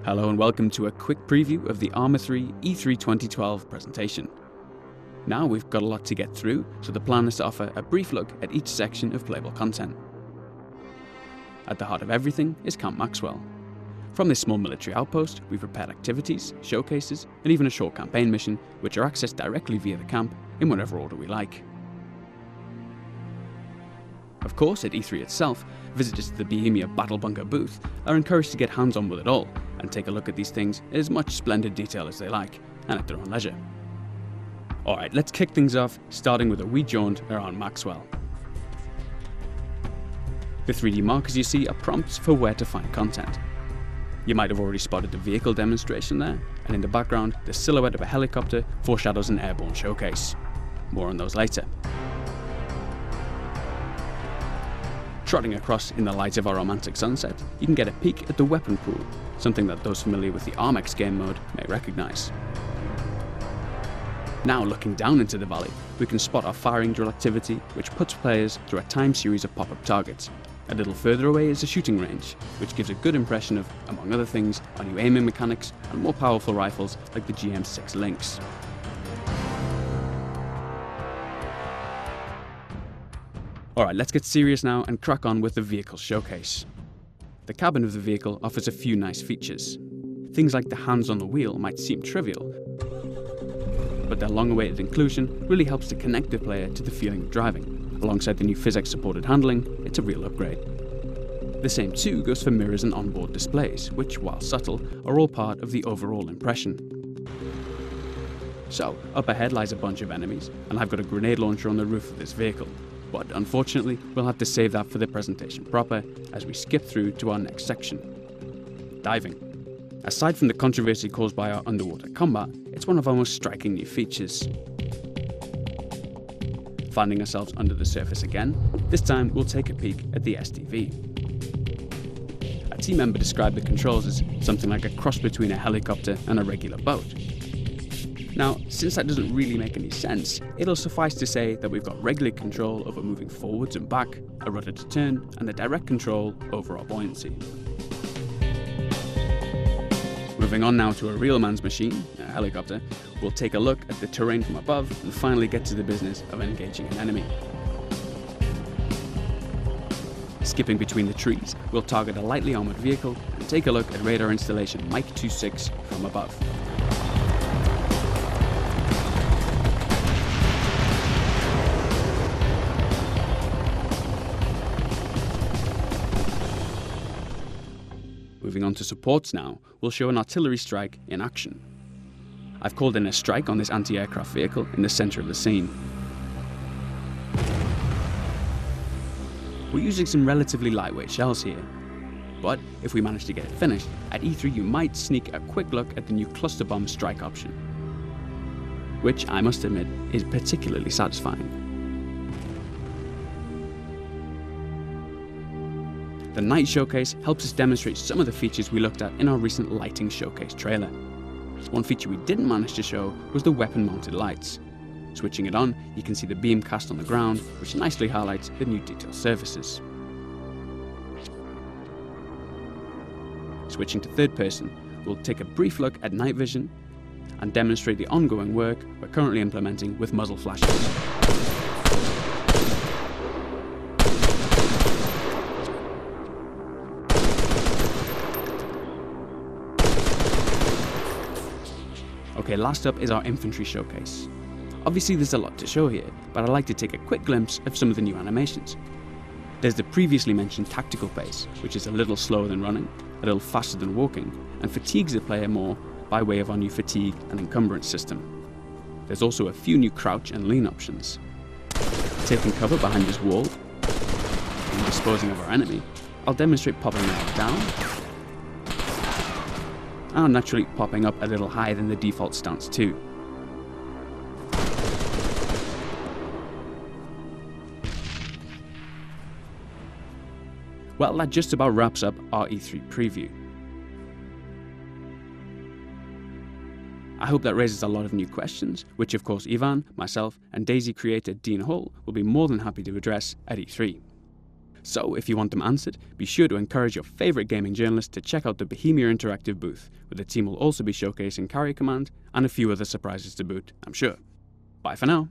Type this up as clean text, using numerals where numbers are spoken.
Hello and welcome to a quick preview of the Arma 3 E3 2012 presentation. Now we've got a lot to get through, so the plan is to offer a brief look at each section of playable content. At the heart of everything is Camp Maxwell. From this small military outpost, we've prepared activities, showcases, and even a short campaign mission, which are accessed directly via the camp in whatever order we like. Of course, at E3 itself, visitors to the Bohemia Battle Bunker booth are encouraged to get hands-on with it all, and take a look at these things in as much splendid detail as they like, and at their own leisure. Alright, let's kick things off, starting with a wee jaunt around Maxwell. The 3D markers you see are prompts for where to find content. You might have already spotted the vehicle demonstration there, and in the background, the silhouette of a helicopter foreshadows an airborne showcase. More on those later. Trotting across in the light of a romantic sunset, you can get a peek at the weapon pool, something that those familiar with the Armex game mode may recognise. Now looking down into the valley, we can spot our firing drill activity, which puts players through a timed series of pop-up targets. A little further away is a shooting range, which gives a good impression of, among other things, our new aiming mechanics and more powerful rifles like the GM6 Lynx. Alright, let's get serious now and crack on with the vehicle showcase. The cabin of the vehicle offers a few nice features. Things like the hands on the wheel might seem trivial, but their long-awaited inclusion really helps to connect the player to the feeling of driving. Alongside the new physics-supported handling, it's a real upgrade. The same too goes for mirrors and onboard displays, which, while subtle, are all part of the overall impression. So, up ahead lies a bunch of enemies, and I've got a grenade launcher on the roof of this vehicle. But unfortunately, we'll have to save that for the presentation proper as we skip through to our next section. Diving. Aside from the controversy caused by our underwater combat, it's one of our most striking new features. Finding ourselves under the surface again, this time we'll take a peek at the SDV. A team member described the controls as something like a cross between a helicopter and a regular boat. Now, since that doesn't really make any sense, it'll suffice to say that we've got regular control over moving forwards and back, a rudder to turn, and the direct control over our buoyancy. Moving on now to a real man's machine, a helicopter, we'll take a look at the terrain from above and finally get to the business of engaging an enemy. Skipping between the trees, we'll target a lightly armoured vehicle and take a look at radar installation Mike 26 from above. Moving on to supports now, we'll show an artillery strike in action. I've called in a strike on this anti-aircraft vehicle in the centre of the scene. We're using some relatively lightweight shells here, but if we manage to get it finished, at E3 you might sneak a quick look at the new cluster bomb strike option, which I must admit is particularly satisfying. The night showcase helps us demonstrate some of the features we looked at in our recent lighting showcase trailer. One feature we didn't manage to show was the weapon mounted lights. Switching it on, you can see the beam cast on the ground, which nicely highlights the new detail surfaces. Switching to third person, we'll take a brief look at night vision and demonstrate the ongoing work we're currently implementing with muzzle flashes. Okay, last up is our infantry showcase. Obviously there's a lot to show here, but I'd like to take a quick glimpse of some of the new animations. There's the previously mentioned tactical pace, which is a little slower than running, a little faster than walking, and fatigues the player more by way of our new fatigue and encumbrance system. There's also a few new crouch and lean options. Taking cover behind this wall and disposing of our enemy, I'll demonstrate popping them down, and naturally popping up a little higher than the default stance too. Well, that just about wraps up our E3 preview. I hope that raises a lot of new questions, which of course Ivan, myself and Daisy creator Dean Hull will be more than happy to address at E3. So if you want them answered, be sure to encourage your favourite gaming journalist to check out the Bohemia Interactive booth, where the team will also be showcasing Carrier Command and a few other surprises to boot, I'm sure. Bye for now.